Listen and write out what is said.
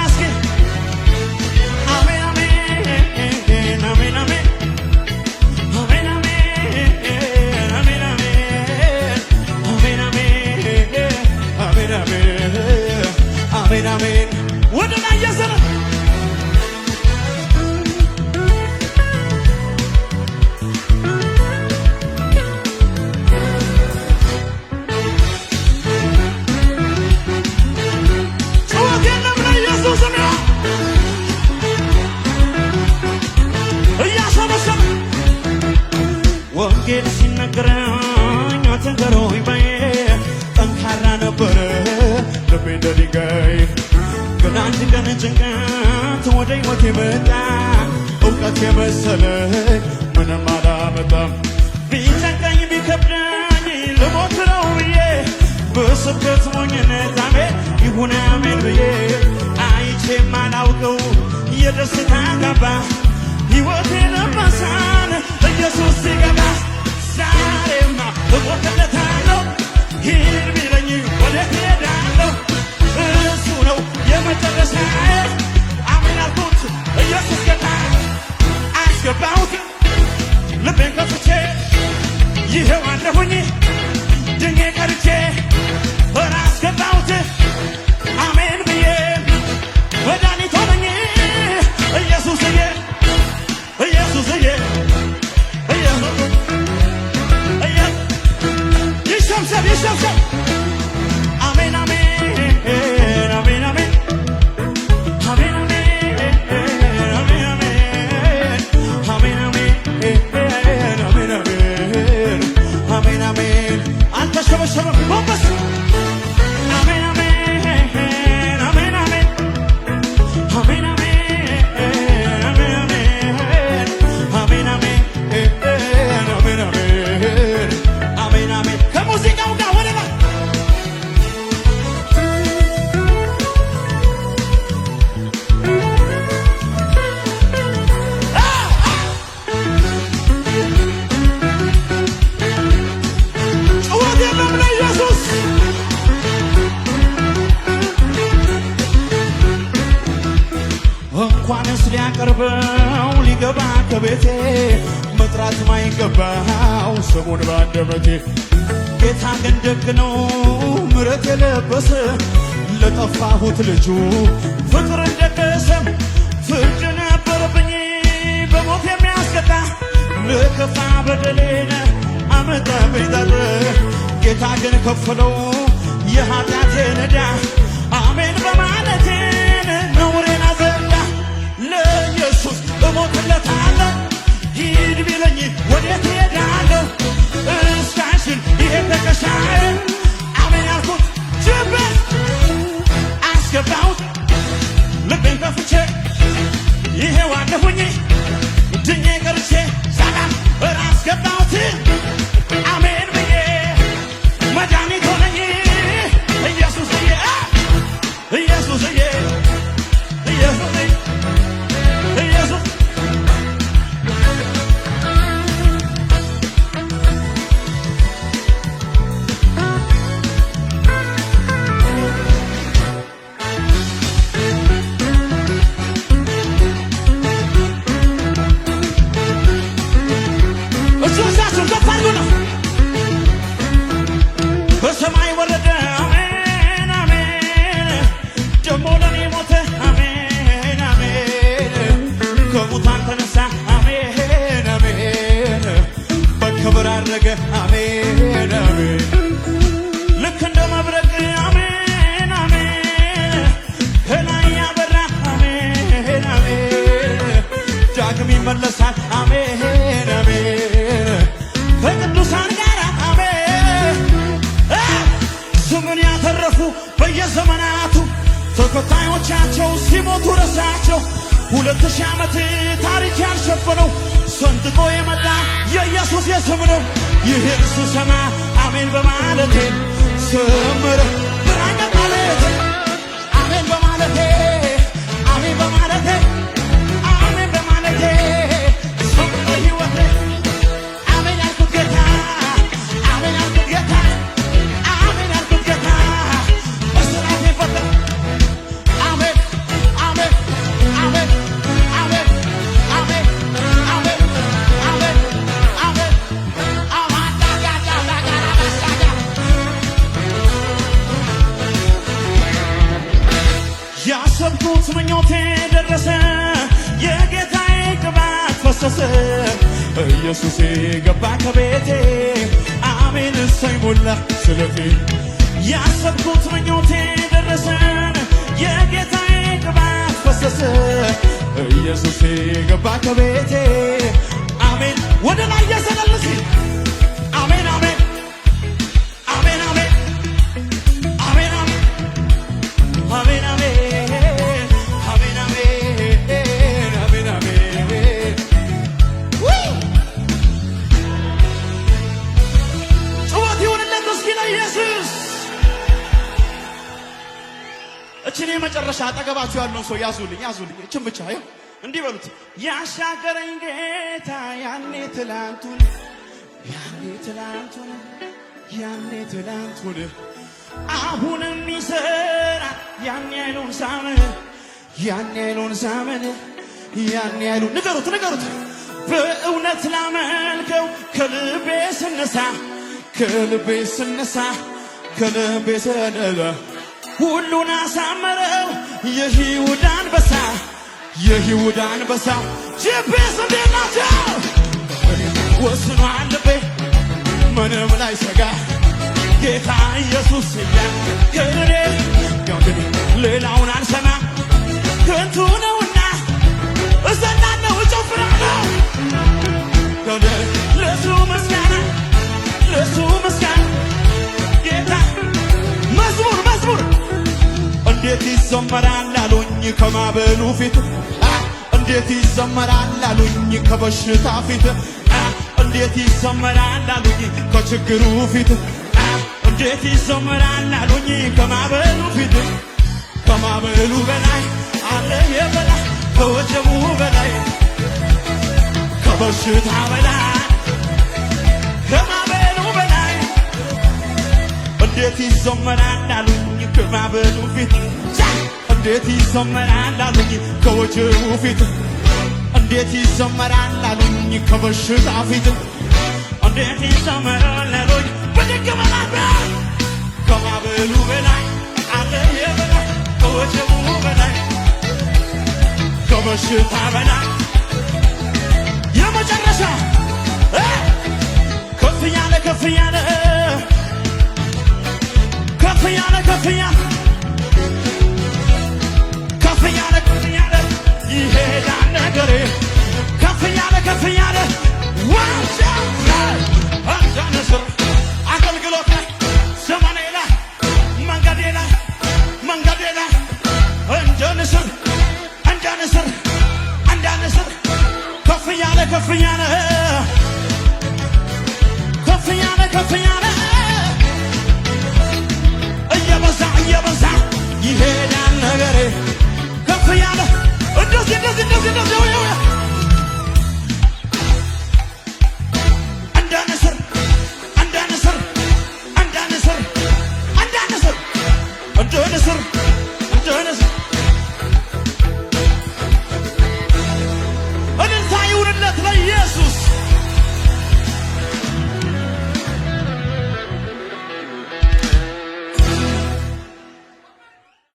እስኪ አሜን አሜን አሜን አሜን አሜን አሜን አሜን አሜን አሜን አሜን ወደ ላይ ያዘረ ወንጌል ሲነገረኝ አትንገሩኝ በይ ጠንካራ ነበረ ልቤ እንደ ድንጋይ ግን አንድ ቀን ጭንቀት ወደ ሕይወቴ መጣ እውቀት የመሰለኝ ምንም አላመጣም ቢጨንቀኝ ቢከብደኝ ልሞት ነው ብዬ በስብከት ሞኝነት አሜን ይሁን አሜን ብዬ አይቼ ማላውቀው የደስታ ካባ ሕይወቴ ለበሳን ኢየሱስ ሲገባ ዛሬማ እሞትለታለሁ ሂድ ቢለኝ ወዴት እሄዳለሁ እሱ ነው የመጨረሻዬ አሜን አልኩት ኢየሱስ ጌታ አስገባሁት ልቤን ከፍቼ ይኸው አለሁኝ ድኜ ቀርቼ ኧረ አስገባሁት አሜን ብዬ መድኃኒት ሆነኝ ኢየሱስዬ ኢየሱስዬ ይሸምሸም ይሸምሸም አሜን አሜን አሜን አሜን አሜን አሜን አሜን አሜን አሜን አሜን አልተሸበሸበም ጎንበስ አሜን አሜን አሜን አሜን አሜን ከሙዚቃው ጋር ወደ ላይ ጩኸት የለም ለኢየሱስ እንኳንስ ሊያቀርበው ሊገባ ከቤቴ መጥራት ማይገባው ስሙን ባንደበቴ ጌታ ግን ደግ ነው ምሕረት የለበሰ ለጠፋሁት ልጁ ፍቅር እንደቀሰም ፍርድ ነበረብኝ በሞት የሚያስቀጣ ለከፋ በደሌን አመጣብኝ ጣር ጌታ ግን ከፈለው የኃጢአቴን ዕዳ አሜን በማለቴን ነውሬን አዘጋ ለኢየሱስ እሞትለታለሁ ሂድ ቢለኝ ወዴት እሄዳለሁ እስካሽን ይሄ ተከሻዬ አሜን ያልኩት ጅብን አስገባሁት ልቤን ከፍቼ ይሄው አለሁኝ ድኜ ቀርቼ ሰላም አስገባሁት አሜን ብዬ መድኃኒት ሆነኝ ኢየሱስዬ ኢየሱስዬ ኢየሱስዬ ኢየሱስ በሰማይ ወረደ አሜን አሜን ደሞ ለኔ ሞተ አሜን አሜን ከሙታን ተነሳ አሜን አሜን በክብር አረገ አሜን አሜን ልክ እንደ መብረቅ አሜን አሜን ከላይ ያበራ አሜን አሜን ዳግም ይመለሳል አሜን አሜን ከቅዱሳን ጋር ስምን ያተረፉ በየዘመናቱ ተከታዮቻቸው ሲሞቱ ረሳቸው 2000 ዓመት ታሪክ ያልሸፈነው ሰንጥቆ የመጣ የኢየሱስ የስም ነው ይህን ስሰማ አሜን በማለቴ ስምር ብራኛ ማለቴ አሜን በማለቴ አሜን በማለቴ አሜን በማለቴ ስምር ሕይወቴ አሜን ያልኩት ጌታ አሜን ያልኩት ጌታ ያሰብኩት ምኞቴ ደረሰ የጌታዬ ቅባት ፈሰሰ ኢየሱሴ ገባ ከቤቴ አሜን እሰይ ሞላ ስለቴ ያሰብኩት ምኞቴ ደረሰ የጌታዬ ቅባት ፈሰሰ ኢየሱሴ ገባ ከቤቴ አሜን ወደ ላይ ያሰላልሲ አሜን አሜን አሜን አሜን አሜን አሜን አሜን አሜን አሜን አሜን ጩኸት ይሁንለት እስኪ ለኢየሱስ። እችን የመጨረሻ አጠገባችሁ ያለውን ሰው ያዙልኝ ያዙልኝ እችን ብቻ ይኸው እንዲህ በሉት ያሻገረኝ ጌታ ያኔ ትላንቱን አሁንም ይሰራ ያኔ አይሉን ሳመን ያኔ አይሉን ንገሩት በእውነት ላመልከው ከልቤ ስነሳ ሁሉን አሳመረው የይሁዳ አንበሳ ጂፒኤስ እንዴት ናቸው ወስኗል ልቤ ምንም ላይ ሰጋ ጌታ ኢየሱስ ያገሬ እንግዲህ ሌላውን አልሰማ ከንቱ ነውና እዘናለሁ እጨፍራለሁ ለሱ ምስጋና ጌታ መዝሙር እንዴት ይዘመራል አሉኝ ከማበሉ ፊት እንዴት ይዘመራል አሉኝ ከበሽታ ፊት እንዴት ይዘመራል አሉኝ ከችግሩ ፊት እንዴት ይዘመራል አሉኝ ከማበሉ ፊት ከማበሉ በላይ አለ የበላይ ከወጀቡ በላይ ከበሽታ በላይ ከማበሉ በላይ እንዴት ይዘመራል አሉኝ ከማበሉ ፊት እንዴት ይዘመራል አሉኝ ከወጀቡ ፊት እንዴት ይዘመራል አሉኝ ከበሽታ ፊት እንዴት ይዘመራል አሉኝ በድግመናት ከማበሉ በላይ አለ የበላይ ከወጀቡ በላይ ከበሽታ በላይ የመጨረሻ ከፍ ያለ ይሄዳል ነገሬ ከፍ ያለ ዋሻ እንደ ንስር አገልግሎት ላይ ዘመኔ ላይ መንገዴ ላይ እንደ ንስር ከፍ ያለ